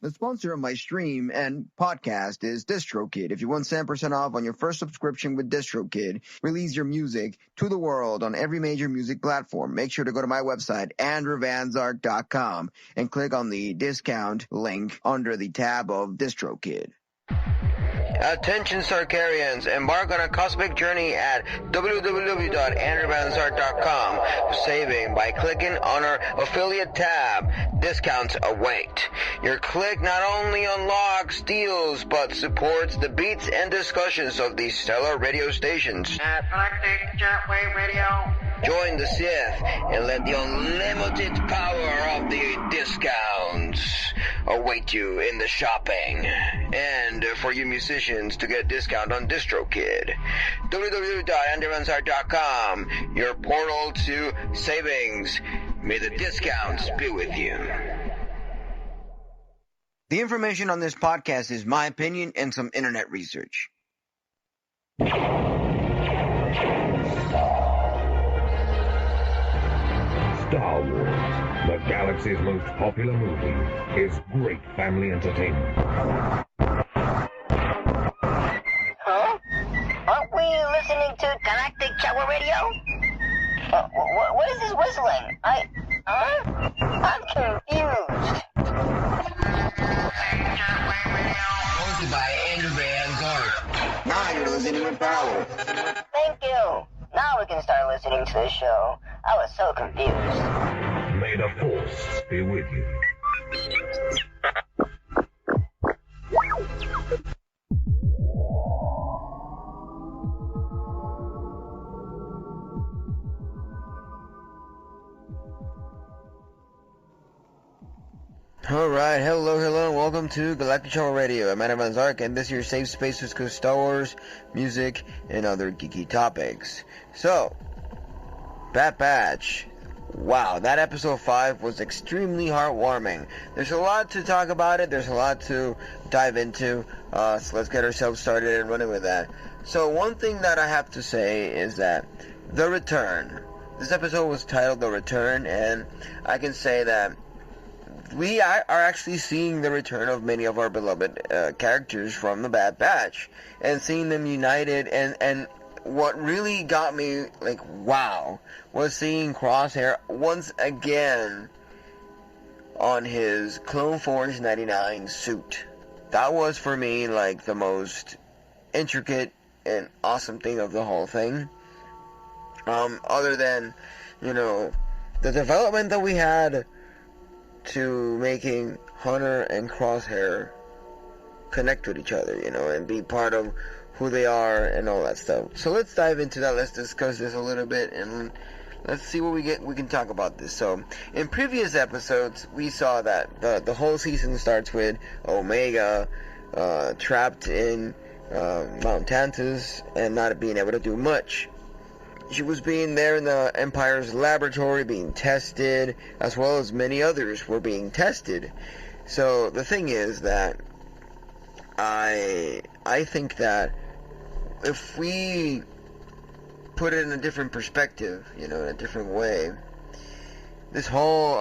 The sponsor of my stream and podcast is DistroKid. If you want 7% off on your first subscription with DistroKid, release your music to the world on every major music platform. Make sure to go to my website, andrewvanzark.com, and click on the discount link under the tab of DistroKid. Attention Sarkarians, embark on a cosmic journey at www.andrewvanzark.com, saving by clicking on our affiliate tab. Discounts await. Your click not only unlocks deals, but supports the beats and discussions of these stellar radio stations. At Galactic ChatWave Radio. Join the Sith and let the unlimited power of the discounts await you in the shopping. And for you musicians to get a discount on DistroKid, www.andrewvanzark.com, your portal to savings. May the discounts be with you. The information on this podcast is my opinion and some internet research. Star Wars, the galaxy's most popular movie, is great family entertainment. Huh? Aren't we listening to Galactic ChatWave Radio? What is this whistling? I'm confused. Hosted by Andrew Van Zark. Now you're listening with power. Thank you. Now we can start listening to the show. I was so confused. May the Force be with you. Alright, hello, and welcome to Galactic ChatWave Radio. I'm Andrew Van Zark, and this is your safe space to discuss Star Wars, music, and other geeky topics. So, Bad Batch. Wow, that episode 5 was extremely heartwarming. There's a lot to talk about it, there's a lot to dive into, so let's get ourselves started and running with that. So, one thing that I have to say is that The Return. This episode was titled The Return, and I can say that we are actually seeing the return of many of our beloved characters from the Bad Batch, and seeing them united, and what really got me, like, wow, was seeing Crosshair once again on his Clone Force 99 suit. That was, for me, like, the most intricate and awesome thing of the whole thing. Other than, you know, the development that we had to making Hunter and Crosshair connect with each other, you know, and be part of who they are and all that stuff. So let's dive into that. Let's discuss this a little bit and let's see what we can talk about this. So in previous episodes, we saw that the whole season starts with Omega trapped in Mount Tantus and not being able to do much. She was being there in the Empire's laboratory being tested, as well as many others were being tested. So the thing is that I think that if we put it in a different perspective, you know, in a different way, this whole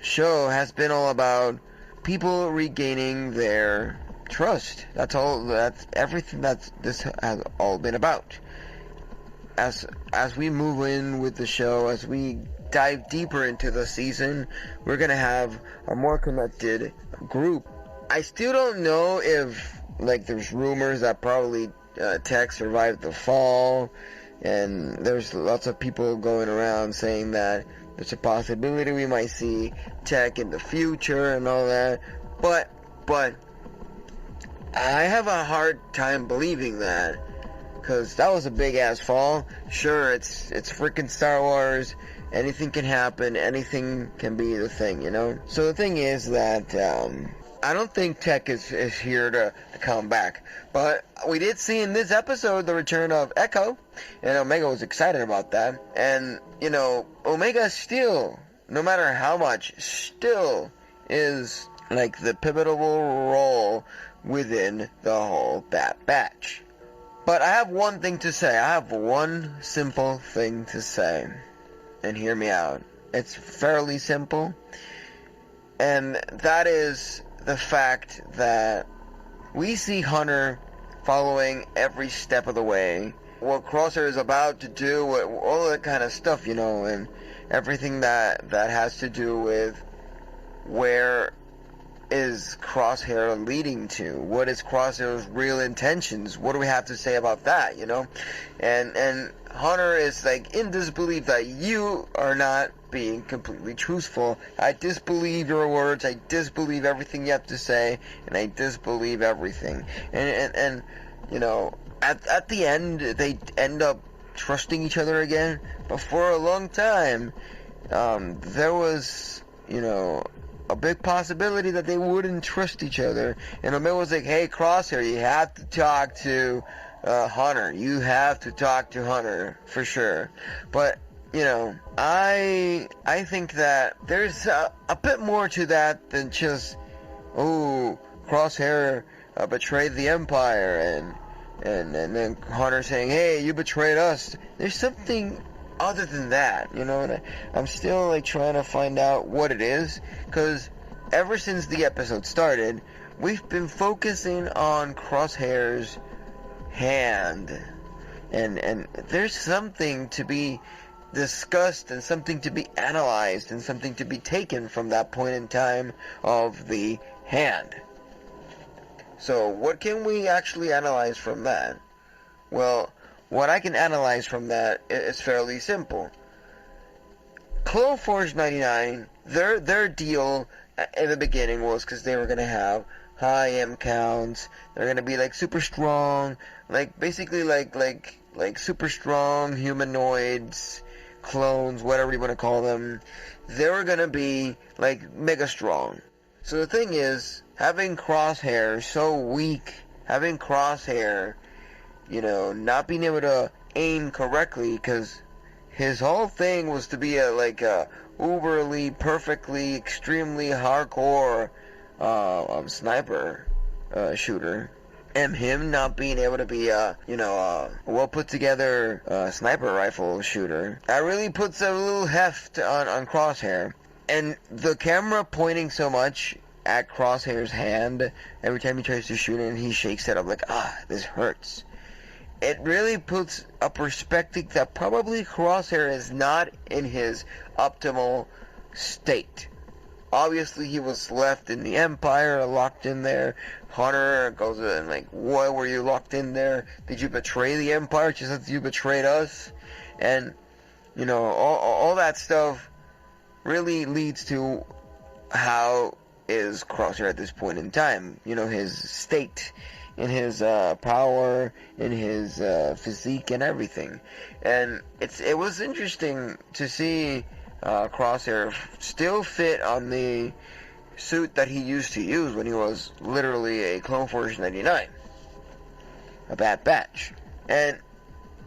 show has been all about people regaining their trust. That's all. That's everything that this has all been about. As we move in with the show, as we dive deeper into the season, we're gonna have a more connected group. I still don't know if, like, there's rumors that probably Tech survived the fall, and there's lots of people going around saying that there's a possibility we might see Tech in the future and all that, but I have a hard time believing that. Because that was a big-ass fall. Sure, it's freaking Star Wars. Anything can happen. Anything can be the thing, you know? So the thing is that I don't think Tech is here to come back. But we did see in this episode the return of Echo. And Omega was excited about that. And, you know, Omega still, no matter how much, still is, like, the pivotal role within the whole Bad Batch. But I have one thing to say. I have one simple thing to say. And hear me out. It's fairly simple. And that is the fact that we see Hunter following every step of the way, what Crosshair is about to do, all that kind of stuff, you know, and everything that has to do with where is Crosshair leading to? What is Crosshair's real intentions? What do we have to say about that, you know? And Hunter is like in disbelief that you are not being completely truthful. I disbelieve your words. I disbelieve everything you have to say, and I disbelieve everything. And you know, at the end, they end up trusting each other again. But for a long time, there was, you know, a big possibility that they wouldn't trust each other. And Omega was like, hey, Crosshair, you have to talk to Hunter. You have to talk to Hunter, for sure. But, you know, I think that there's a bit more to that than just, oh, Crosshair betrayed the Empire, and then Hunter saying, hey, you betrayed us. There's something other than that, you know, and I'm still like trying to find out what it is, because ever since the episode started, we've been focusing on Crosshair's hand, and there's something to be discussed and something to be analyzed and something to be taken from that point in time of the hand. So what can we actually analyze from that? Well, what I can analyze from that is fairly simple. Clone Force 99, their deal in the beginning was because they were going to have high M counts, they're going to be like super strong, like basically like super strong humanoids, clones, whatever you want to call them. They were going to be like mega strong. So the thing is, having Crosshair so weak, having Crosshair, you know, not being able to aim correctly, because his whole thing was to be a uberly, perfectly, extremely hardcore sniper shooter, and him not being able to be a well put together sniper rifle shooter, that really puts a little heft on Crosshair. And the camera pointing so much at Crosshair's hand every time he tries to shoot it, and he shakes it up like, this hurts. It really puts a perspective that probably Crosshair is not in his optimal state. Obviously, he was left in the Empire, locked in there. Hunter goes in like, why were you locked in there? Did you betray the Empire just as you betrayed us? And, you know, all that stuff really leads to how is Crosshair at this point in time. You know, his state, in his power, in his physique and everything. And it was interesting to see Crosshair still fit on the suit that he used to use when he was literally a Clone Force 99. A Bad Batch. And,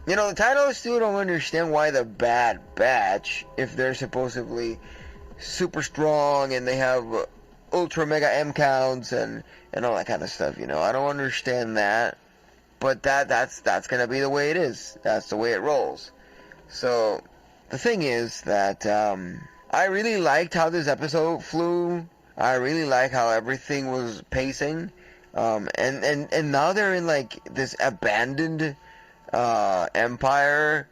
you know, the title, I still don't understand why the Bad Batch, if they're supposedly super strong and they have ultra mega M counts and all that kind of stuff, you know. I don't understand that. But that's gonna be the way it is. That's the way it rolls. So the thing is that I really liked how this episode flew. I really like how everything was pacing. And now they're in like this abandoned Empire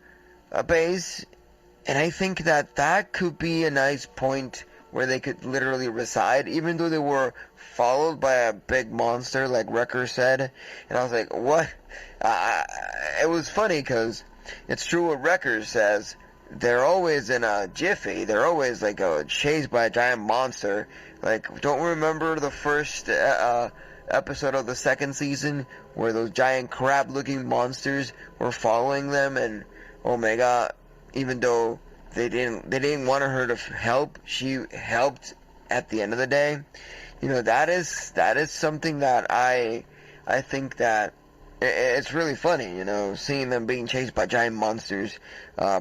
base, and I think that could be a nice point where they could literally reside, even though they were followed by a big monster, like Wrecker said. And I was like, what? It was funny, because it's true what Wrecker says. They're always in a jiffy. They're always, like, chased by a giant monster. Like, don't remember the first episode of the second season where those giant crab-looking monsters were following them, and Omega, even though they didn't want her to help, she helped at the end of the day. You know, that is something that I think that it's really funny, you know, seeing them being chased by giant monsters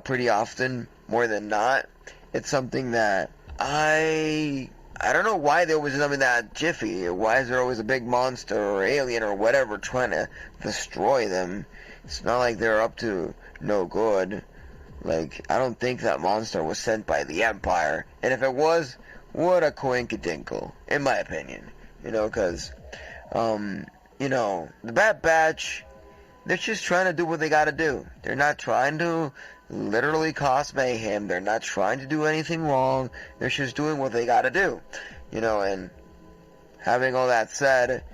pretty often, more than not. It's something that I don't know why there was in that jiffy. Why is there always a big monster or alien or whatever trying to destroy them? It's not like they're up to no good. Like, I don't think that monster was sent by the Empire. And if it was, what a coinkadinkle, in my opinion. because, the Bad Batch, they're just trying to do what they gotta do. They're not trying to literally cause mayhem. They're not trying to do anything wrong. They're just doing what they gotta do, and having all that said,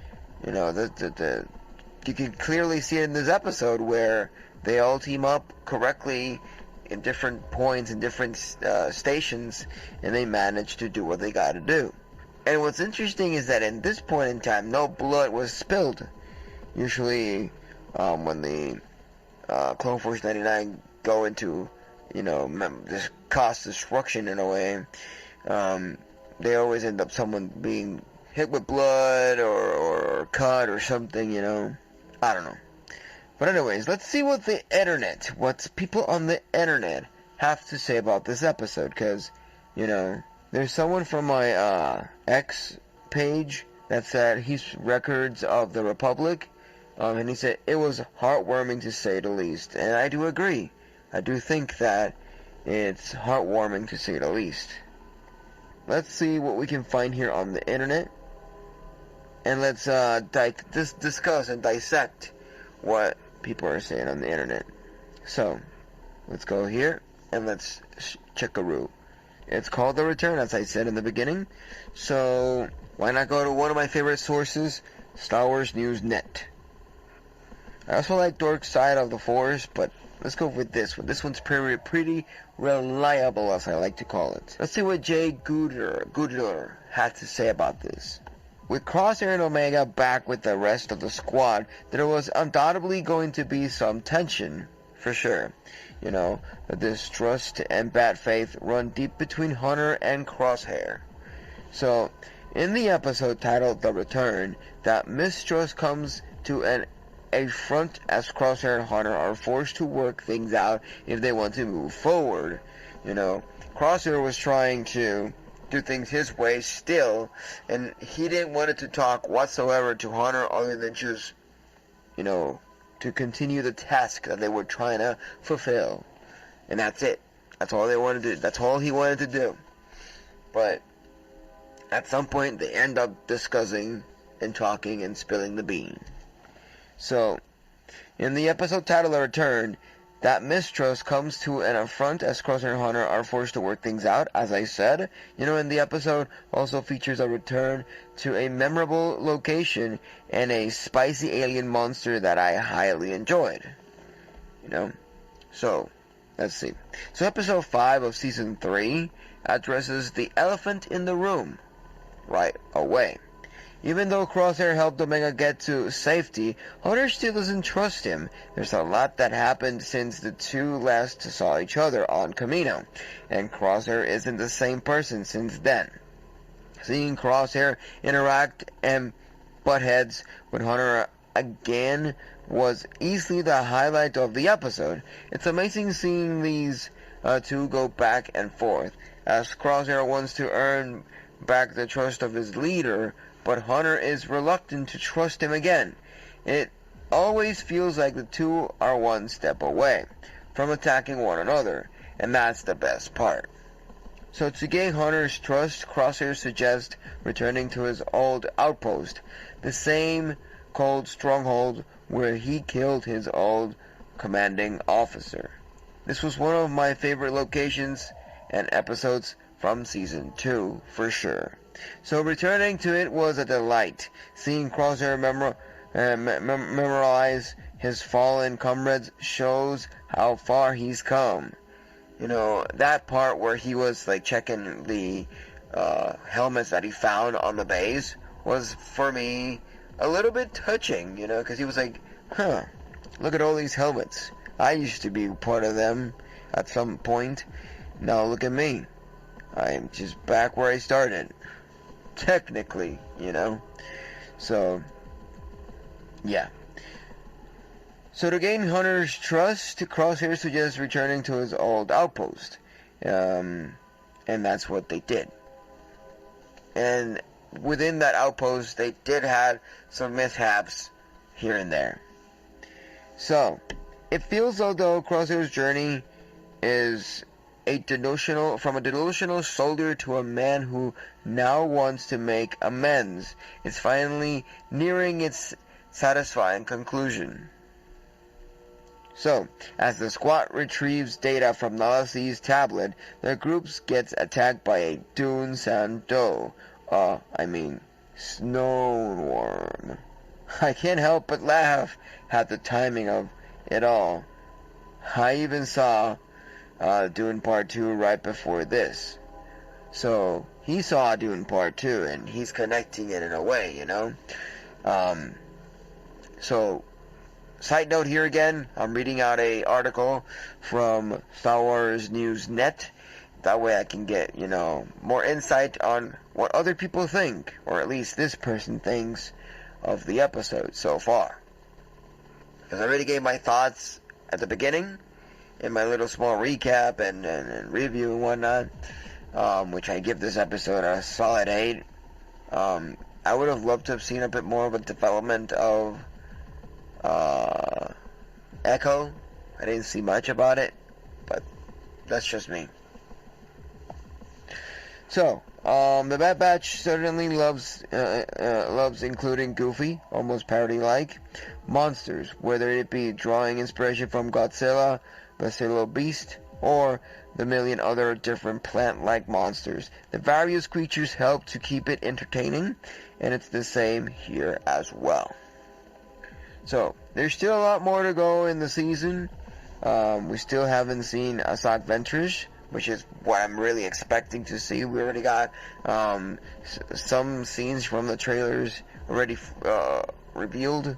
you can clearly see it in this episode where they all team up correctly in different points, in different stations, and they manage to do what they gotta do. And what's interesting is that in this point in time, no blood was spilled. Usually, when the Clone Force 99 go into, this cause destruction in a way, they always end up someone being hit with blood or cut or something, I don't know. But anyways, let's see what what people on the internet have to say about this episode, because, there's someone from my X page that said he's Records of the Republic, and he said it was heartwarming to say the least, and I do agree. I do think that it's heartwarming to say the least. Let's see what we can find here on the internet, and let's discuss and dissect what people are saying on the internet. So, let's go here, and let's check-a-roo. It's called The Return, as I said in the beginning, so why not go to one of my favorite sources, Star Wars News Net. I also like Dork's Side of the Force, but let's go with this one. This one's pretty reliable, as I like to call it. Let's see what Jay Goodler had to say about this. With Crosshair and Omega back with the rest of the squad, there was undoubtedly going to be some tension, for sure. The distrust and bad faith run deep between Hunter and Crosshair. So, in the episode titled The Return, that mistrust comes to a front as Crosshair and Hunter are forced to work things out if they want to move forward. Crosshair was trying to do things his way still, and he didn't want to talk whatsoever to Hunter other than just, to continue the task that they were trying to fulfill. And that's it. That's all they wanted to do. That's all he wanted to do. But at some point, they end up discussing and talking and spilling the bean. So, in the episode titled The Return, that mistrust comes to an affront as Crosshair and Hunter are forced to work things out, as I said. And the episode also features a return to a memorable location and a spicy alien monster that I highly enjoyed. So, let's see. So episode 5 of season 3 addresses the elephant in the room right away. Even though Crosshair helped Omega get to safety, Hunter still doesn't trust him. There's a lot that happened since the two last saw each other on Kamino, and Crosshair isn't the same person since then. Seeing Crosshair interact and butt heads with Hunter again was easily the highlight of the episode. It's amazing seeing these two go back and forth, as Crosshair wants to earn back the trust of his leader, but Hunter is reluctant to trust him again. It always feels like the two are one step away from attacking one another, and that's the best part. So to gain Hunter's trust, Crosshair suggests returning to his old outpost, the same cold stronghold where he killed his old commanding officer. This was one of my favorite locations and episodes from season 2, for sure. So returning to it was a delight. Seeing Crosshair memorialize his fallen comrades shows how far he's come. That part where he was checking the helmets that he found on the base was, for me, a little bit touching, because he was like, look at all these helmets. I used to be part of them at some point. Now look at me. I'm just back where I started. Technically, So, yeah. So to gain Hunter's trust, Crosshair suggests returning to his old outpost. And that's what they did. And within that outpost, they did have some mishaps here and there. So, it feels as though Crosshair's journey is from a delusional soldier to a man who now wants to make amends. It's finally nearing its satisfying conclusion. So, as the squad retrieves data from Nalasee's tablet, their group gets attacked by a Dune Sando, snowworm. I can't help but laugh at the timing of it all. I even saw Dune Part 2 right before this. So, he saw Dune Part 2, and he's connecting it in a way, you know? So, side note here again, I'm reading out a article from Star Wars News Net. That way I can get, more insight on what other people think, or at least this person thinks, of the episode so far. Because I already gave my thoughts at the beginning, in my little small recap and review and whatnot, which I give this episode a solid 8. I would have loved to have seen a bit more of a development of Echo. I didn't see much about it, but that's just me. So, the Bad Batch certainly loves including goofy, almost parody-like, monsters, whether it be drawing inspiration from Godzilla, Bacillo Beast, or the million other different plant-like monsters. The various creatures help to keep it entertaining, and it's the same here as well. So, there's still a lot more to go in the season. We still haven't seen Asajj Ventress, which is what I'm really expecting to see. We already got some scenes from the trailers already revealed.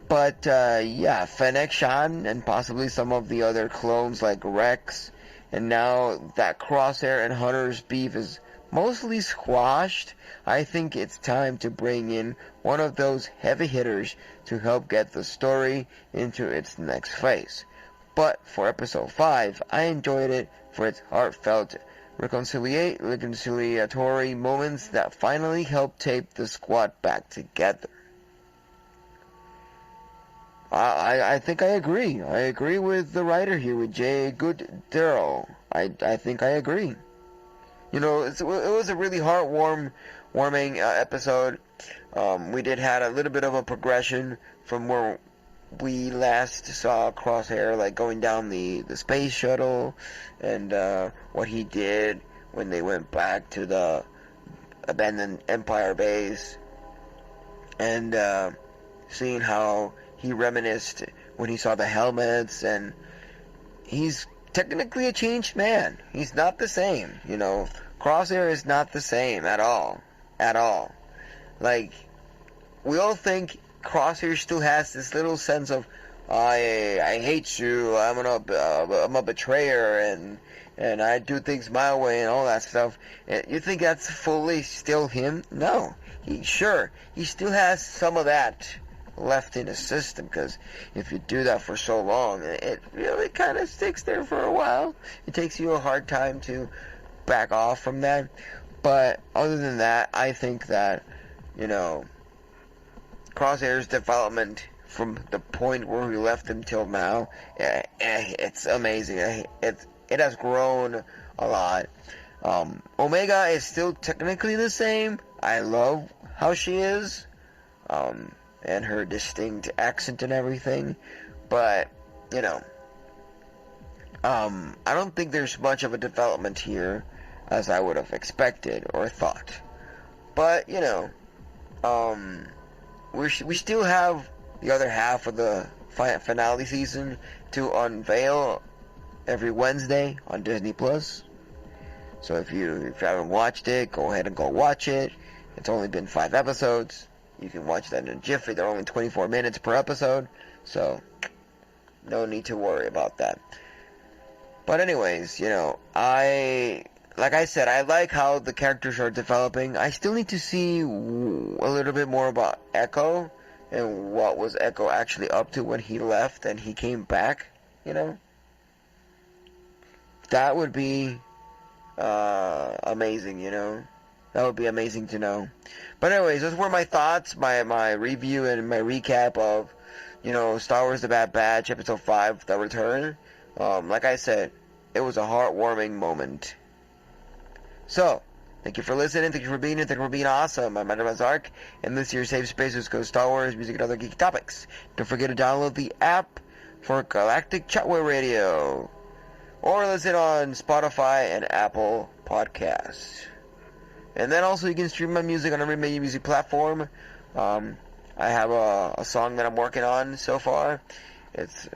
Fennec Shan and possibly some of the other clones like Rex. And now that Crosshair and Hunter's beef is mostly squashed, I think it's time to bring in one of those heavy hitters to help get the story into its next phase. But for episode 5, I enjoyed it for its heartfelt reconciliatory moments that finally helped tape the squad back together. I think I agree. I agree with the writer here, with Jay Gooddarrow. I think I agree. It was a really heartwarming episode. We did had a little bit of a progression from where we last saw Crosshair, like going down the space shuttle, and what he did when they went back to the abandoned Empire base, and seeing how he reminisced when he saw the helmets, and he's technically a changed man. He's not the same, Crosshair is not the same at all. Like, we all think Crosshair still has this little sense of, I hate you, I'm a betrayer, and I do things my way and all that stuff. You think that's fully still him? No. He still has some of that left in his system, because if you do that for so long, it really kind of sticks there for a while. It takes you a hard time to back off from that. But other than that, I think that, Crosshair's development from the point where we left him till now, it's amazing. It has grown a lot. Omega is still technically the same. I love how she is, and her distinct accent and everything. But, I don't think there's much of a development here as I would have expected or thought. But, we still have the other half of the finale season to unveil every Wednesday on Disney Plus. So if you haven't watched it, go ahead and go watch it. It's only been 5 episodes. You can watch that in a jiffy. They're only 24 minutes per episode, so no need to worry about that. But anyways, like I said, I like how the characters are developing. I still need to see a little bit more about Echo and what was Echo actually up to when he left and he came back, That would be amazing, That would be amazing to know. But anyways, those were my thoughts, my review and my recap of, Star Wars The Bad Batch, Episode 5, The Return. Like I said, it was a heartwarming moment. So, thank you for listening, thank you for being here, thank you for being awesome. I'm Zark, and this is your safe space with Go Star Wars, music, and other geeky topics. Don't forget to download the app for Galactic ChatWave Radio, or listen on Spotify and Apple Podcasts. And then also you can stream my music on every major music platform. I have a song that I'm working on so far. It's,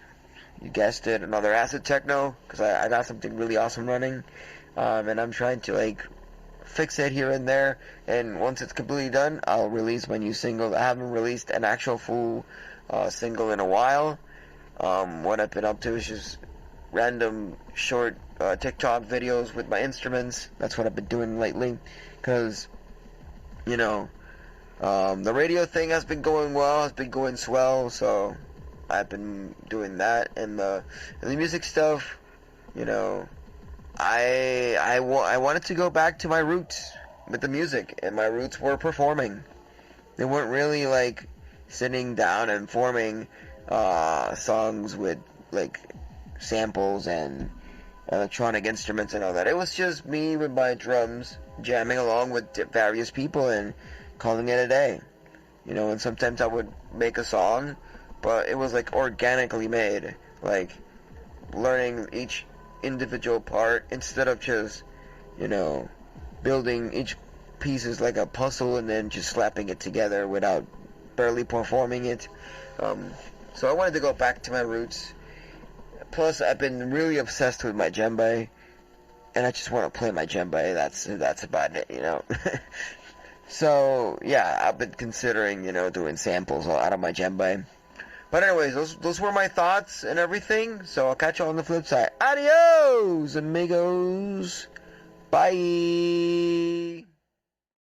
you guessed it, another acid techno, because I got something really awesome running. And I'm trying to like fix it here and there, and once it's completely done, I'll release my new single. I haven't released an actual full single in a while. What I've been up to is just random short TikTok videos with my instruments. That's what I've been doing lately, because the radio thing has been going well, has been going swell, so I've been doing that. And the music stuff, I wanted to go back to my roots with the music, and my roots were performing. They weren't really like sitting down and forming songs with like samples and electronic instruments and all that. It was just me with my drums jamming along with various people and calling it a day. And sometimes I would make a song, but it was like organically made, like learning each individual part instead of just building each piece is like a puzzle and then just slapping it together without barely performing it. So I wanted to go back to my roots. Plus, I've been really obsessed with my djembe, and I just want to play my djembe. That's about it, So yeah, I've been considering doing samples out of my djembe. But anyways, those were my thoughts and everything. So I'll catch you on the flip side. Adios, amigos. Bye.